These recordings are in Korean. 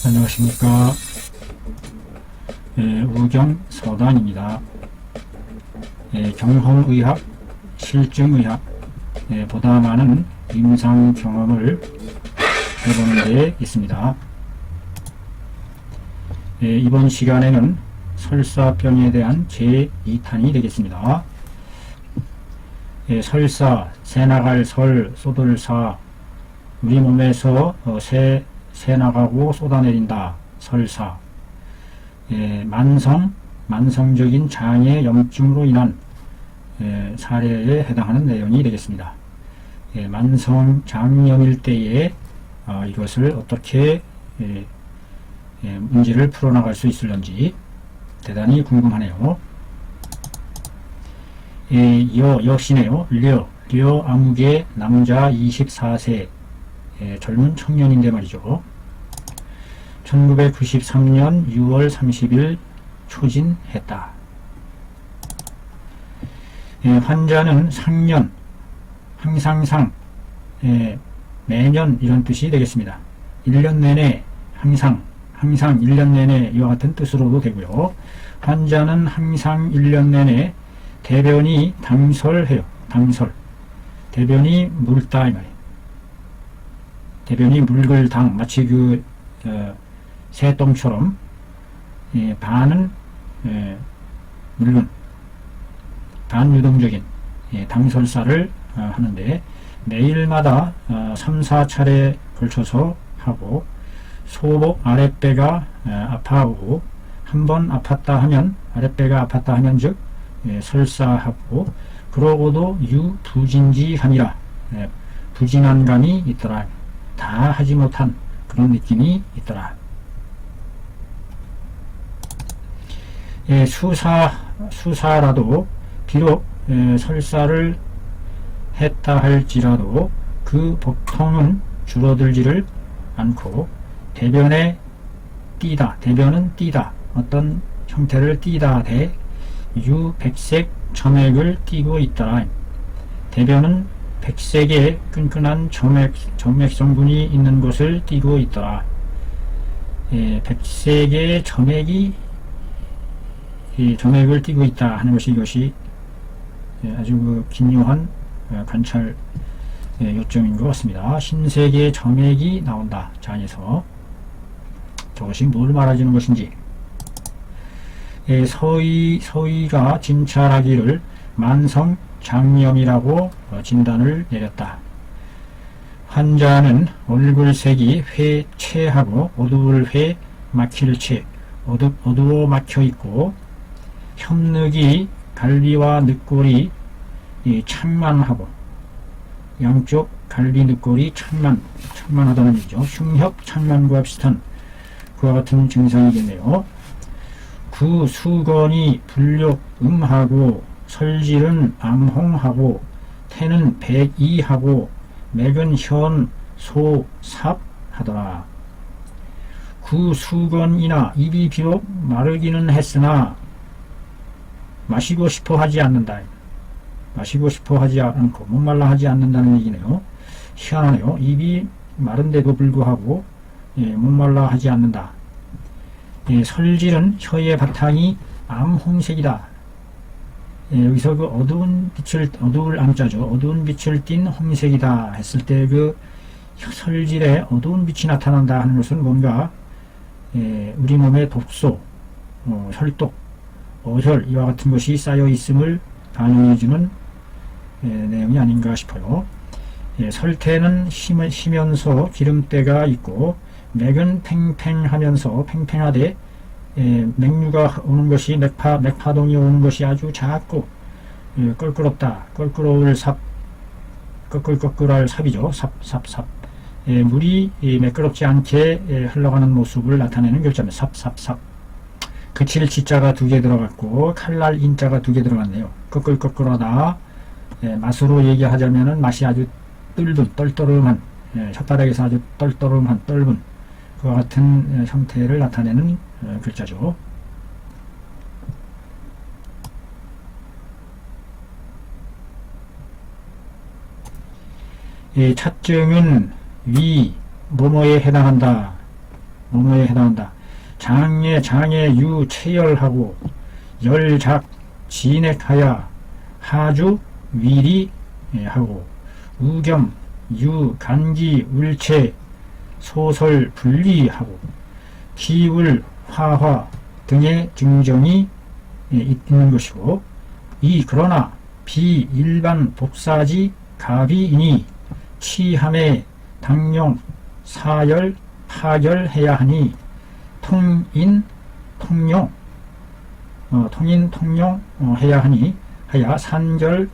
안녕하십니까. 우경서단입니다. 경험의학, 실증의학, 보다 많은 임상 경험을 해보는 데 있습니다. 이번 시간에는 설사병에 대한 제2탄이 되겠습니다. 설사, 새나갈 설, 쏟을사, 우리 몸에서 새나가고 쏟아내린다. 설사. 만성적인 장애 염증으로 인한 사례에 해당하는 내용이 되겠습니다. 만성 장염일 때에 이것을 어떻게 문제를 풀어나갈 수 있을런지 대단히 궁금하네요. 역시네요. 려 암흑의 남자 24세 젊은 청년인데 말이죠. 1993년 6월 30일 초진했다. 환자는 상년, 항상상, 매년 이런 뜻이 되겠습니다. 1년 내내 항상 1년 내내 이와 같은 뜻으로도 되고요. 환자는 항상 1년 내내 대변이 당설해요. 당설. 대변이 묽다 이 말이에요. 대변이 묽을 당, 마치 새똥처럼 반은 묽은 반유동적인 당설사를 하는데 매일마다 3, 4차례 걸쳐서 하고 소복 아랫배가 아파하고 한번 아팠다 하면 아랫배가 아팠다 하면 즉 설사하고 그러고도 유부진지함이라 부진한 감이 있더라. 다 하지 못한 그런 느낌이 있더라. 수사라도 비록 설사를 했다 할지라도 그 보통은 줄어들지를 않고 대변은 띠다 어떤 형태를 띠다 대 유백색 점액을 띠고 있더라. 대변은 백색의 끈끈한 점액 성분이 있는 것을 띠고 있더라. 백색의 점액을 띠고 있다 하는 것이 이것이 아주 기묘한 관찰 요점인 것 같습니다. 흰색의 점액이 나온다. 장에서 저것이 뭘 말해주는 것인지. 서의가 진찰하기를 만성 장염이라고 진단을 내렸다. 환자는 얼굴색이 회채하고 어두울 회 막힐 채 어두워 막혀 있고 협늑이 갈비와 늑골이 창만하고 양쪽 갈비 늑골이 창만하다는 얘기죠. 흉협 창만과 비슷한 그와 같은 증상이겠네요. 수건이 불욕음하고 설질은 암홍하고 태는 백이하고 맥은 현, 소, 삽 하더라. 수건이나 입이 비록 마르기는 했으나 마시고 싶어 하지 않는다. 마시고 싶어 하지 않고 목말라 하지 않는다는 얘기네요. 희한하네요. 입이 마른데도 불구하고 목말라 하지 않는다. 설질은 혀의 바탕이 암홍색이다. 여기서 그 어두울 암자죠. 어두운 빛을 띤 홍색이다 했을 때 그 설질에 어두운 빛이 나타난다 하는 것은 뭔가 우리 몸의 독소, 혈독, 어혈 이와 같은 것이 쌓여 있음을 반영해주는 내용이 아닌가 싶어요. 설태는 희면서 기름때가 있고 맥은 팽팽하면서 팽팽하되 맥류가 오는 것이 맥파동이 오는 것이 아주 작고 껄끄럽다. 껄끄러울 삽, 꺼끌꺼끌할 삽이죠. 삽. 물이 매끄럽지 않게 흘러가는 모습을 나타내는 글자입니다. 삽. 그칠 지자가 2개 들어갔고 칼날 인자가 2개 들어갔네요. 꺼끌꺼끌하다. 맛으로 얘기하자면은 맛이 아주 떨떠름한 혓바닥에서 아주 떨떠름한 떫은 그와 같은 형태를 나타내는 글자죠. 이 찻증은 위 뭐뭐에 해당한다. 뭐뭐에 해당한다. 장애 유 체열하고 열작 진액하여 하주 위리 하고 우겸 유 간기 울체 소설 분리하고 기울 화화 등의 증정이 있는 것이고 그러나 비일반 복사지 가비이니 치함에 당용 사열 파열해야 하니 통인 통용 해야 하니 하야 산결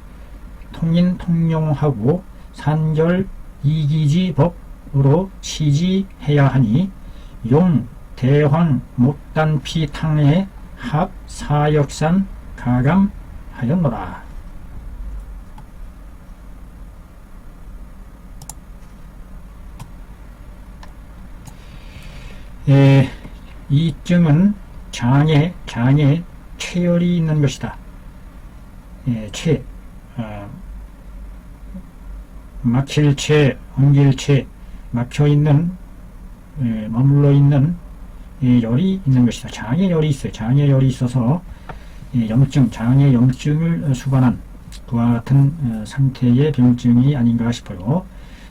통인 통용하고 산결 이기지법으로 치지해야 하니 용 대황 목단피 탕에 합 사역산 가감하였노라. 이 증은 장에 체열이 있는 것이다. 막힐체, 엉길체, 막혀있는, 머물러 있는 열이 있는 것이다. 장애열이 있어요. 장애열이 있어서 염증, 장애 염증을 수반한 그와 같은 상태의 병증이 아닌가 싶어요.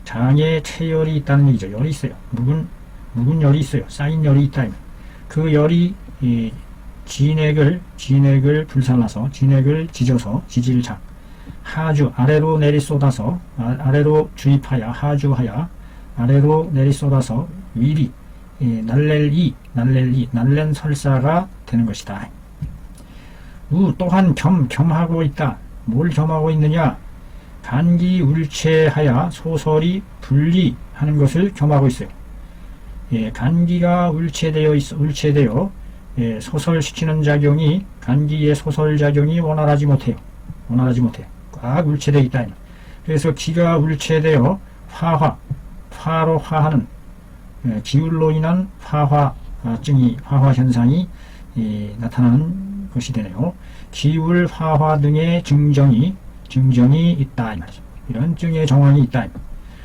장애 체열이 있다는 얘기죠. 열이 있어요. 묵은 열이 있어요. 쌓인 열이 있다. 그 열이 진액을 불살라서 진액을 지져서 지질작 하주 아래로 내리 쏟아서 아래로 주입하여 하주하여 아래로 내리 쏟아서 위리 날렐 설사가 되는 것이다. 또한 겸하고 있다. 뭘 겸하고 있느냐? 간기 울체하여 소설이 분리하는 것을 겸하고 있어요. 간기가 울체되어 소설시키는 작용이 간기의 소설작용이 원활하지 못해요. 꽉 울체되어 있다. 그래서 기가 울체되어 화로 화하는 기울로 인한 화화증이 화화현상이 나타나는 것이 되네요. 기울 화화 등의 증정이 있다 이 말이죠. 이런 증의 정황이 있다.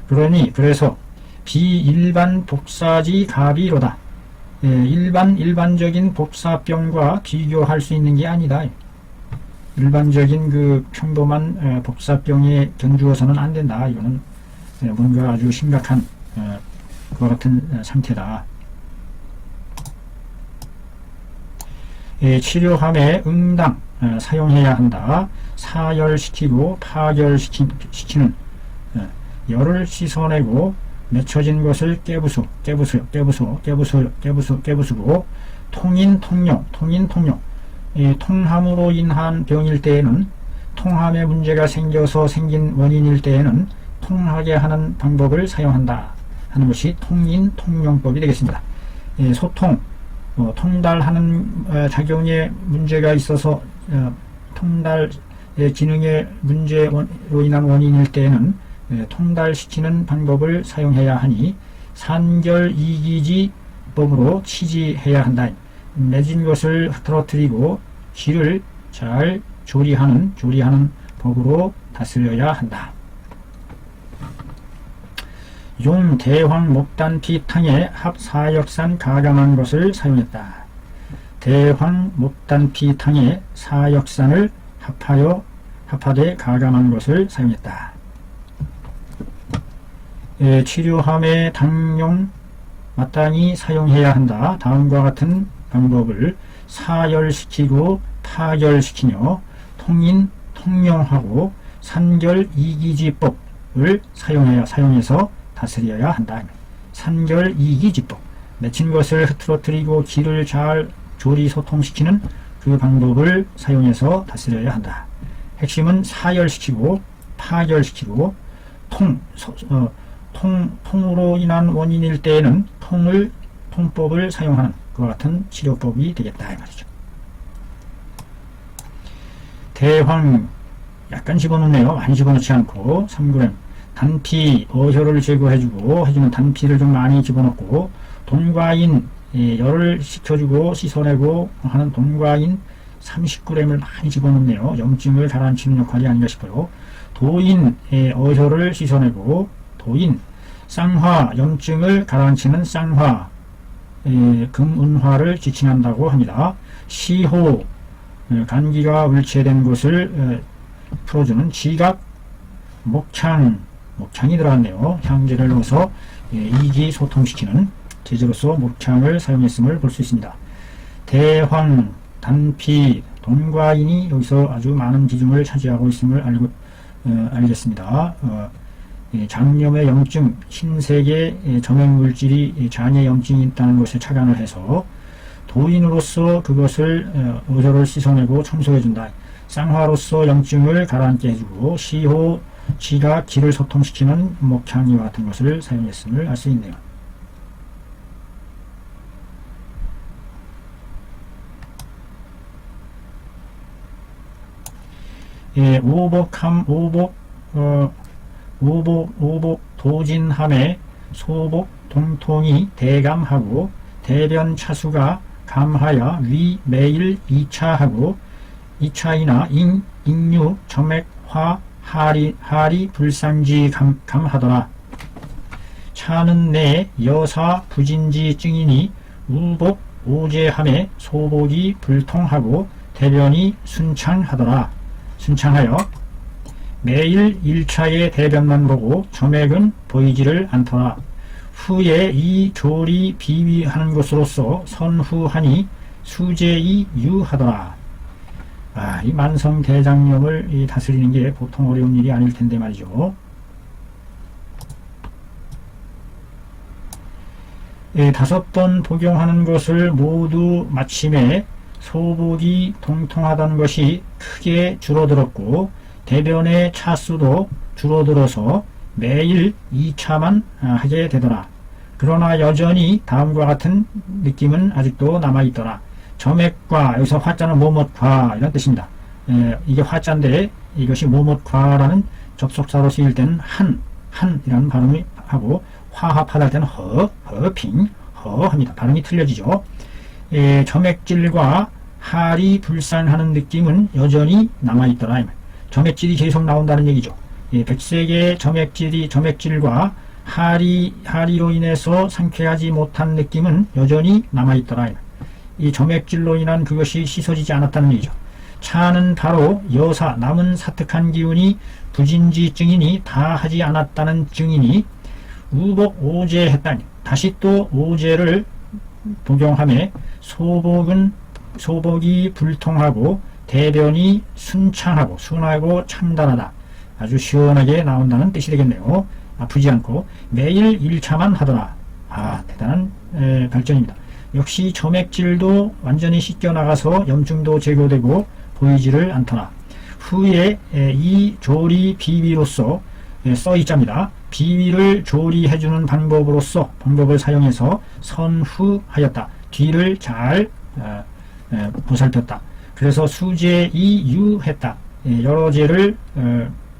그래서 비일반 복사지 가비로다. 일반적인 복사병과 비교할 수 있는 게 아니다. 일반적인 그 평범한 복사병에 견주어서는 안 된다. 이거는 뭔가 아주 심각한 그와 같은 상태다. 치료함에 응당 사용해야 한다. 사열시키고 파열시키는 열을 씻어내고 맺혀진 것을 깨부수고 통인 통용 통함으로 인한 병일 때에는 통함에 문제가 생겨서 생긴 원인일 때에는 통하게 하는 방법을 사용한다 하는 것이 통인 통용법이 되겠습니다. 소통 통달하는 작용에 문제가 있어서 통달의 기능의 문제로 인한 원인일 때에는 통달시키는 방법을 사용해야 하니 산결이기지법으로 치지해야 한다. 맺은 것을 흐트러뜨리고 기를 잘 조리하는 법으로 다스려야 한다. 용 대황 목단피 탕에 합사역산 가감한 것을 사용했다. 대황 목단피 탕에 사역산을 합하되 가감한 것을 사용했다. 치료함에 당용 마땅히 사용해야 한다. 다음과 같은 방법을 사열시키고 파열시키며 통용하고 산결이기지법을 사용해서 다스려야 한다. 산결이기지법, 맺힌 것을 흐트러뜨리고 기를 잘 조리 소통시키는 그 방법을 사용해서 다스려야 한다. 핵심은 사열시키고 파열시키고 통으로 인한 원인일 때에는 통법을 사용하는 그와 같은 치료법이 되겠다 이 말이죠. 대황 약간 집어넣네요. 많이 집어넣지 않고 3g 단피 어혈을 제거해주고 해주는 단피를 좀 많이 집어넣고 동과인 열을 식혀주고 씻어내고 하는 동과인 30g을 많이 집어넣네요. 염증을 가라앉히는 역할이 아닌가 싶어요. 도인 어혈을 씻어내고 도인 쌍화 염증을 가라앉히는 쌍화 금은화를 지칭한다고 합니다. 시호, 간기가 울체된 것을 풀어주는 지각, 목창이 들어갔네요. 향제를 넣어서 이기소통시키는 제재로서 목창을 사용했음을 볼 수 있습니다. 대황, 단피, 돈과인이 여기서 아주 많은 비중을 차지하고 있음을 알겠습니다. 장염의 염증, 흰색의 점액물질이 장의 염증이 있다는 것에 착안을 해서 도인으로서 그것을 의조를 씻어내고 청소해준다. 쌍화로서 염증을 가라앉게 해주고 시호, 지가 기를 소통시키는 목창이와 같은 것을 사용했음을 알 수 있네요. 오복, 도진함에 소복, 동통이 대감하고 대변 차수가 감하여 위 매일 2차하고 2차이나 인유, 점액, 화, 하리, 불상지 감하더라. 차는 내 여사 부진지 증이니 우복, 오제함에 소복이 불통하고 대변이 순창하더라. 순창하여 매일 1차의 대변만 보고 점액은 보이지를 않더라. 후에 이 조리 비위하는 것으로서 선후하니 수제이 유하더라. 이 만성대장염을 다스리는 게 보통 어려운 일이 아닐 텐데 말이죠. 5번 복용하는 것을 모두 마침에 소복이 통통하다는 것이 크게 줄어들었고 대변의 차수도 줄어들어서 매일 2차만 하게 되더라. 그러나 여전히 다음과 같은 느낌은 아직도 남아있더라. 점액과, 여기서 화자는 모못과 이런 뜻입니다. 이게 화자인데 이것이 모못과라는 접속사로 쓰일 때는 한이라는 발음을 하고 화합하다 할 때는 허합니다. 발음이 틀려지죠. 점액질과 할이 불산하는 느낌은 여전히 남아있더라. 점액질이 계속 나온다는 얘기죠. 백색의 점액질과 하리로 인해서 상쾌하지 못한 느낌은 여전히 남아있더라. 이 점액질로 인한 그것이 씻어지지 않았다는 얘기죠. 차는 바로 여사, 남은 사특한 기운이 부진지증이니 다 하지 않았다는 증이니 우복 오제 했다니. 다시 또 오제를 복용하며 소복이 불통하고 대변이 순창하고 순하고 참달하다. 아주 시원하게 나온다는 뜻이 되겠네요. 아프지 않고 매일 1차만 하더라. 대단한 발전입니다. 역시 점액질도 완전히 씻겨나가서 염증도 제거되고 보이지를 않더라. 후에 이 조리 비위로서 써있자입니다. 비위를 조리해주는 방법을 사용해서 선후하였다. 뒤를 잘 보살폈다. 그래서 수제이 유했다. 여러 제를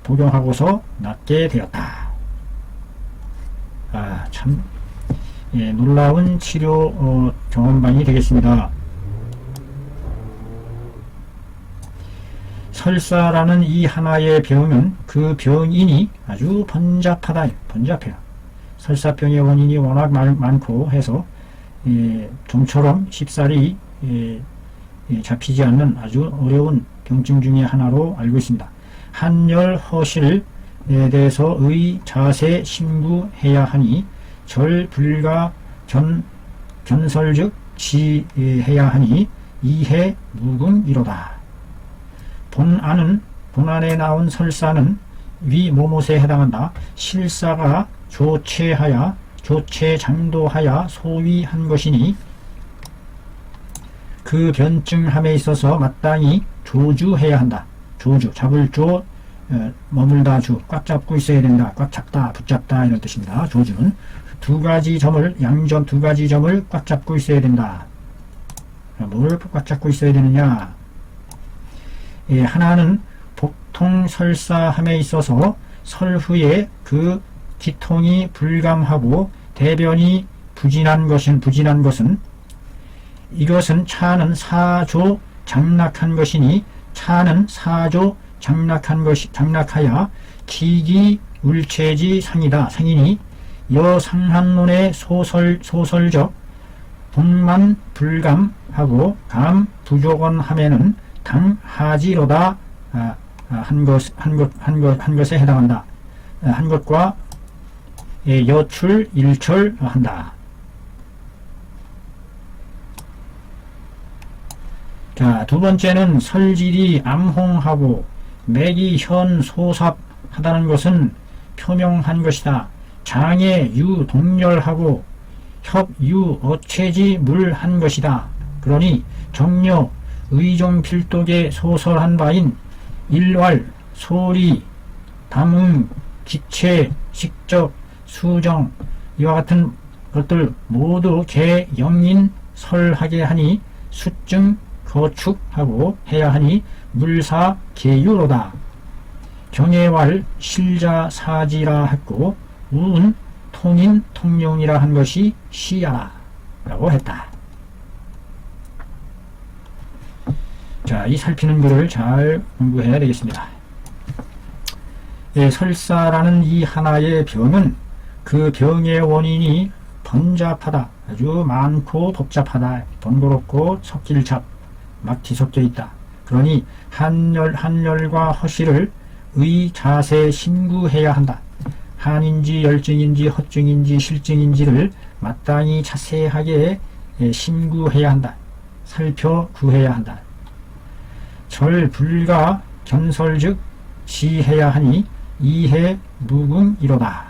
복용하고서 낫게 되었다. 참 놀라운 치료 경험반이 되겠습니다. 설사라는 이 하나의 병은 그 병인이 아주 번잡해요. 설사병의 원인이 워낙 많고 해서 좀처럼 쉽사리 잡히지 않는 아주 어려운 병증 중의 하나로 알고 있습니다. 한열 허실에 대해서 의 자세 심구해야 하니 절불가 견설즉 지해야 하니 이해 무궁이로다. 본안에 나온 설사는 위 모못에 해당한다. 실사가 조체장도하여 소위한 것이니 그 변증함에 있어서 마땅히 조주해야 한다. 조주, 잡을 조, 머물다 주, 꽉 잡고 있어야 된다. 꽉 잡다, 붙잡다 이런 뜻입니다. 조주는 양전 두 가지 점을 꽉 잡고 있어야 된다. 뭘 꽉 잡고 있어야 되느냐? 하나는 복통설사함에 있어서 설후에 그 기통이 불감하고 대변이 부진한 것은 이것은 차는 사조 장락한 것이니 차는 사조 장락하여 기기 울체지 상이다. 상이니 여상한론의 소설적 복만 불감하고 감 부족원 하면은 당하지로다 한 것에 해당한다. 한 것과 여출 일철한다. 자, 두 번째는 설질이 암홍하고 맥이 현 소삽하다는 것은 표명한 것이다. 장애 유 동렬하고 협 유 어체지 물한 것이다. 그러니 정려 의종 필독에 소설한 바인 일왈 소리 담음 기체 식적 수정 이와 같은 것들 모두 개영인 설하게 하니 수증 거축하고 해야 하니 물사 계유로다. 경애왈 실자 사지라 했고 우은 통인 통용이라 한 것이 시야라 라고 했다. 자, 이 살피는 글을 잘 공부해야 되겠습니다. 설사라는 이 하나의 병은 그 병의 원인이 번잡하다. 아주 많고 복잡하다. 번거롭고 섞일잡 막 뒤섞여 있다. 그러니 한열과 허실을 의자세 신구해야 한다. 한인지 열증인지 허증인지 실증인지를 마땅히 자세하게 신구해야 한다. 살펴 구해야 한다. 절불가 견설즉 지해야 하니 이해 무궁이로다.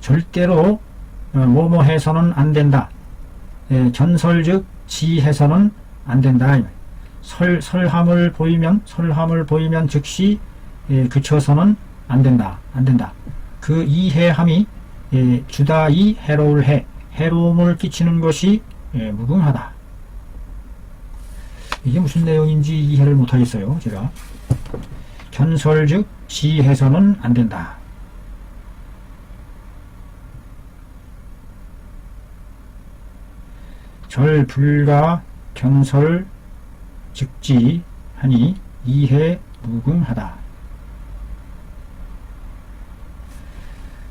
절대로 뭐뭐해서는 안 된다. 견설즉 지해서는 안 된다. 설함을 보이면 즉시 그쳐서는 안 된다. 그 이해함이 주다이 해로울 해로움을 끼치는 것이 무궁하다. 이게 무슨 내용인지 이해를 못하겠어요. 제가 견설즉 지해서는 안 된다. 절불가 견설 즉지 하니 이해 무궁하다.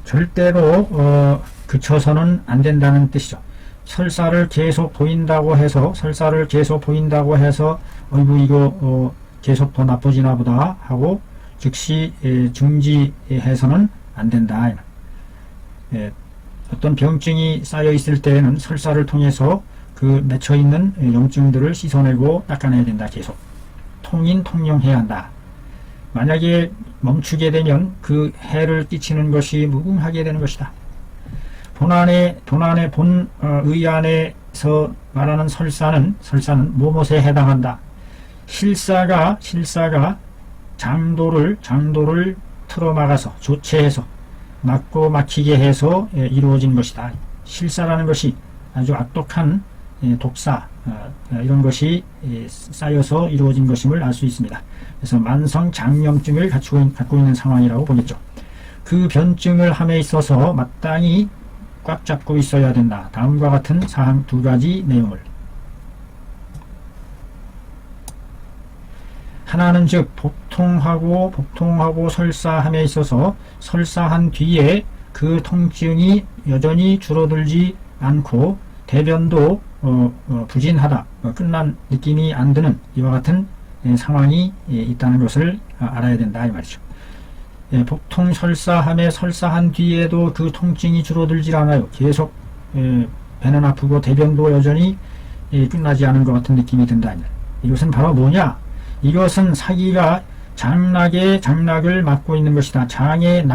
절대로 그쳐서는 안 된다는 뜻이죠. 설사를 계속 보인다고 해서 어이구 이거 계속 더 나빠지나 보다 하고 즉시 중지해서는 안 된다. 어떤 병증이 쌓여 있을 때에는 설사를 통해서 그 맺혀 있는 염증들을 씻어내고 닦아내야 된다. 계속 통인 통용해야 한다. 만약에 멈추게 되면 그 해를 끼치는 것이 무궁하게 되는 것이다. 본 의안에서 말하는 설사는 뭐뭇에 해당한다. 실사가 장도를 틀어막아서 조체해서 막고 막히게 해서 이루어진 것이다. 실사라는 것이 아주 악독한 독사 이런 것이 쌓여서 이루어진 것임을 알 수 있습니다. 그래서 만성 장염증을 갖고 있는 상황이라고 보겠죠. 그 변증을 함에 있어서 마땅히 꽉 잡고 있어야 된다. 다음과 같은 사항 두 가지 내용을. 하나는 즉 복통하고 설사함에 있어서 설사한 뒤에 그 통증이 여전히 줄어들지 않고 대변도 부진하다, 끝난 느낌이 안 드는 이와 같은 상황이 있다는 것을 알아야 된다 이 말이죠. 복통 설사함에 설사한 뒤에도 그 통증이 줄어들질 않아요. 계속 배는 아프고 대변도 여전히 끝나지 않은 것 같은 느낌이 든다. 이것은 바로 뭐냐? 이것은 사기가 장락을 막고 있는 것이다. 장의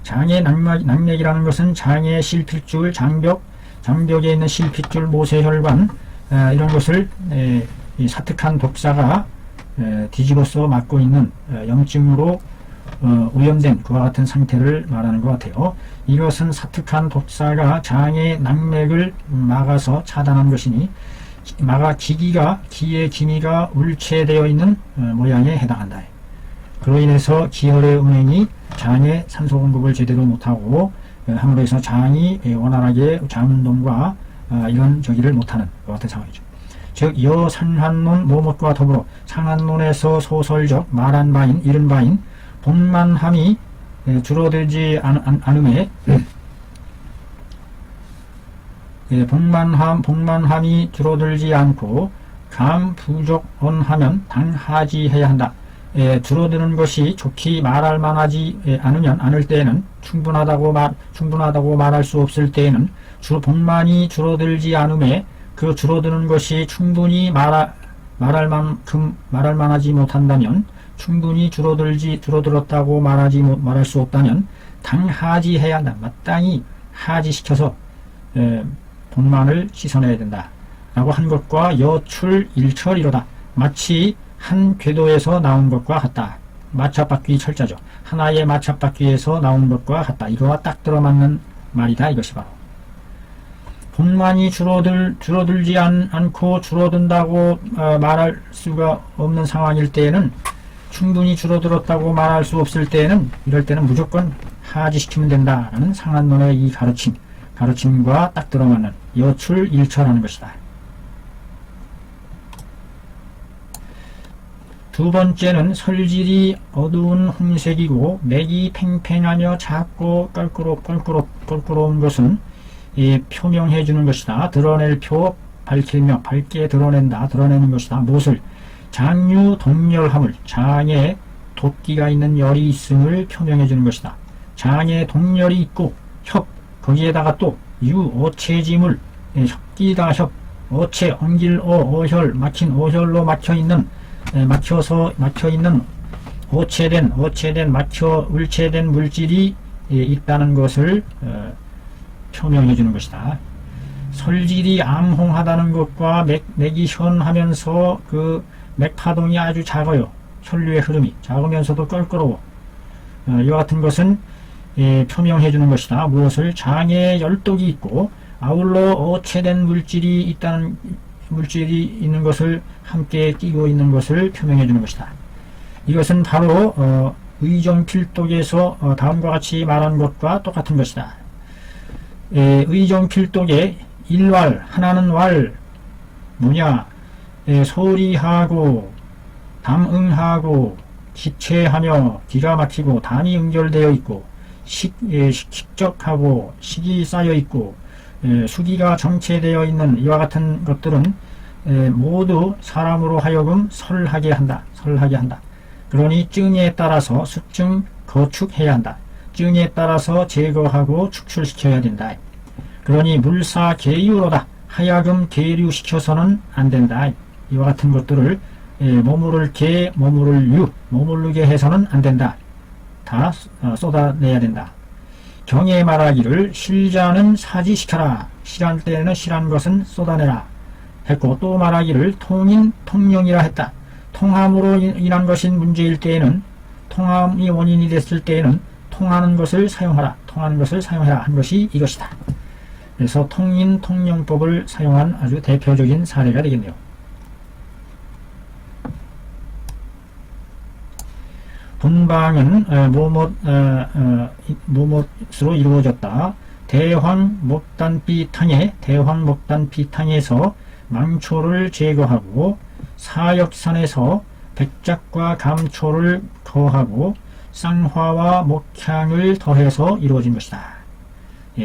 낙맥이라는 것은 장의 실핏줄, 장벽에 있는 실핏줄, 모세혈관 이런 것을 사특한 독사가 뒤집어서 막고 있는 염증으로 오염된 그와 같은 상태를 말하는 것 같아요. 이것은 사특한 독사가 장의 낙맥을 막아서 차단한 것이니 기의 기미가 울체되어 있는 모양에 해당한다. 그로 인해서 기혈의 운행이 장의 산소 공급을 제대로 못하고 함으로 해서 장이 원활하게 장운동과 이런 저기를 못하는 것 같은 상황이죠. 즉 여상한론 모못과 더불어 상한론에서 소설적 말한 바인 이른 바인 복만함이 줄어들지 않음에 복만함이 줄어들지 않고 감, 부족, 언하면 당하지해야 한다. 줄어드는 것이 좋게 말할 만하지 않을 때에는 충분하다고 말할 수 없을 때에는 복만이 줄어들지 않음에 그 줄어드는 것이 충분히 말할 만하지 못한다면 충분히 줄어들었다고 말할 수 없다면 당하지해야 한다. 마땅히 하지시켜서 복만을 씻어내야 된다. 라고 한 것과 여출일철이로다. 마치 한 궤도에서 나온 것과 같다. 마차바퀴 철자죠. 하나의 마차바퀴에서 나온 것과 같다. 이거와 딱 들어맞는 말이다. 이것이 바로 복만이 줄어들지 않고 줄어든다고 말할 수가 없는 상황일 때에는 충분히 줄어들었다고 말할 수 없을 때에는 이럴 때는 무조건 하지시키면 된다라는 상한론의 이 가르침과 딱 들어맞는 여출일처라는 것이다. 두 번째는 설질이 어두운 홍색이고 맥이 팽팽하며 작고 껄끄러운 것은 표명해 주는 것이다. 드러낼 표 밝히며 밝게 드러내는 것이다. 무엇을? 장유 동열함을, 장에 돛기가 있는 열이 있음을 표명해 주는 것이다. 장에 동열이 있고 협, 거기에다가 또 어체지물, 협기다 협, 어체, 엉길 어혈, 막힌 어혈로 막혀있는 울체된 물질이 있다는 것을 표명해 주는 것이다. 설질이 암홍하다는 것과 맥이 현하면서 그 맥파동이 아주 작아요. 혈류의 흐름이 작으면서도 껄끄러워. 이와 같은 것은 표명해 주는 것이다. 무엇을? 장에 열독이 있고 아울러 어체된 물질이 있는 것을 함께 끼고 있는 것을 표명해 주는 것이다. 이것은 바로 의정필독에서 다음과 같이 말한 것과 똑같은 것이다. 의정필독의 일왈, 하나는 왈 뭐냐? 소리하고 담응하고 기체하며 기가 막히고 담이 응결되어 있고 식적하고 식이 쌓여 있고 수기가 정체되어 있는 이와 같은 것들은 모두 사람으로 하여금 설하게 한다. 그러니 증에 따라서 숙증 거축해야 한다. 증에 따라서 제거하고 축출시켜야 된다. 그러니 물사 계유로다. 하여금 계류시켜서는 안 된다. 이와 같은 것들을 머무를 계, 머무를 유, 머무르게 해서는 안 된다. 다 쏟아내야 된다. 경에 말하기를 실자는 사지시켜라. 실한 때에는 실한 것은 쏟아내라 했고, 또 말하기를 통용이라 했다. 통함으로 인한 것인 문제일 때에는, 통함이 원인이 됐을 때에는 통하는 것을 사용해라 한 것이 이것이다. 그래서 통용법을 사용한 아주 대표적인 사례가 되겠네요. 분방은 뭐뭇으로 이루어졌다. 대황목단비탕에서 망초를 제거하고 사역산에서 백작과 감초를 더하고 쌍화와 목향을 더해서 이루어진 것이다.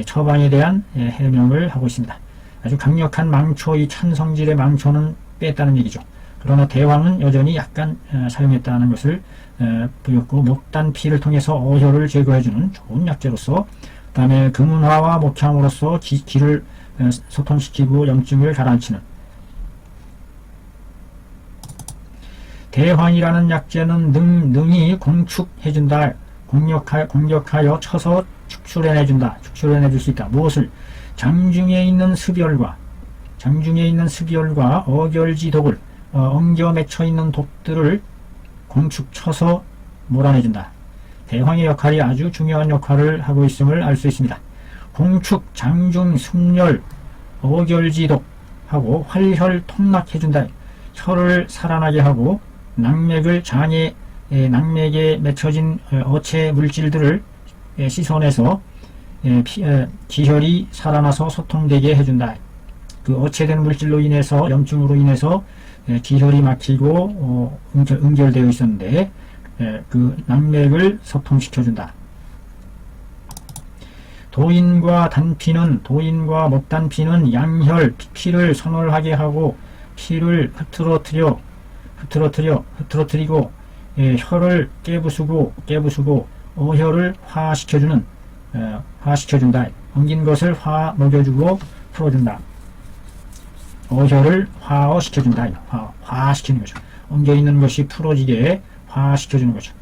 처방에 대한 해명을 하고 있습니다. 아주 강력한 망초, 이 찬성질의 망초는 뺐다는 얘기죠. 그러나 대황은 여전히 약간 사용했다는 것을 보였고, 목단피를 통해서 어혈을 제거해주는 좋은 약재로서, 그 다음에 금운화와 목향으로서 기를 소통시키고 염증을 가라앉히는, 대황이라는 약재는 능히 공축해준다. 공격하여 쳐서 축출해내줄 수 있다. 무엇을? 장중에 있는 습열과 어결지독을 엉겨 맺혀있는 독들을 공축 쳐서 몰아내준다. 대황의 역할이 아주 중요한 역할을 하고 있음을 알 수 있습니다. 공축, 장중, 습열, 어결지독하고 활혈 통락해준다. 혈을 살아나게 하고 낙맥을 낙맥에 맺혀진 어체 물질들을 씻어내서 기혈이 살아나서 소통되게 해준다. 그 어체된 물질로 인해서, 염증으로 인해서 기혈이 막히고 응결되어 있었는데 그 낙맥을 소통시켜준다. 도인과 단피는 도인과 목단피는 양혈 피를 선월하게 하고 피를 흐트러뜨리고 혈을 깨부수고 어혈을 화시켜준다. 엉긴 것을 녹여주고 풀어준다. 어혈을 화시켜준다. 화시키는 거죠. 엉겨있는 것이 풀어지게 화시켜주는 거죠.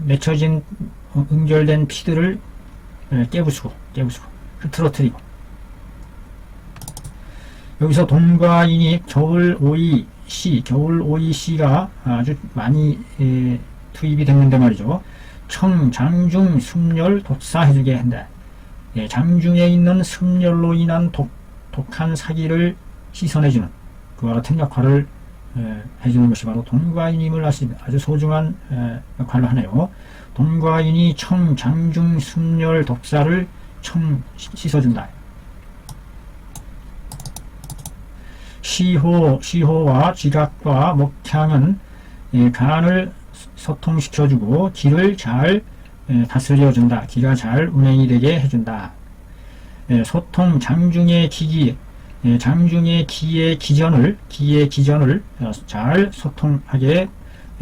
맺혀진 응결된 피들을 깨부수고 흐트러뜨리고. 여기서 돈과인이 겨울오이 씨가 아주 많이 투입이 됐는데 말이죠. 청, 장중, 숨열, 독사 해주게 한다. 장중에 있는 숨열로 인한 독한 사기를 씻어내주는 그와 같은 역할을 해주는 것이 바로 돈과인임을 아주 소중한 역할을 하네요. 돈과인이 청, 장중, 숨열, 독사를 씻어준다. 시호와 지각과 목향은 간을 소통시켜주고 기를 잘 다스려준다. 기가 잘 운행이 되게 해준다. 소통, 장중의 기기, 장중의 기의 기전을 잘 소통하게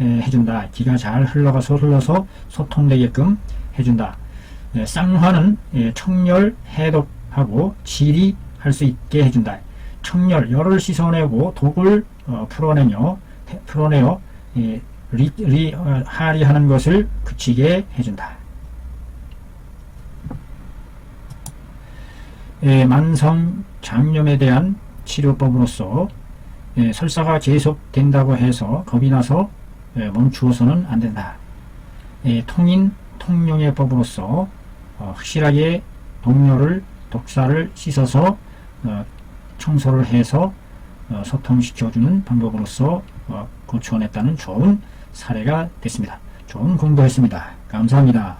해준다. 기가 잘 흘러서 소통되게끔 해준다. 쌍화는 청열, 해독하고 질이 할 수 있게 해준다. 청열, 열을 씻어내고 독을 풀어내어 하리하는 것을 그치게 해준다. 만성 장염에 대한 치료법으로서 설사가 계속된다고 해서 겁이 나서 멈추어서는 안 된다. 통용의법으로서 확실하게 독사를 씻어서 청소를 해서 소통시켜주는 방법으로서 고쳐냈다는 좋은 사례가 됐습니다. 좋은 공부했습니다. 감사합니다.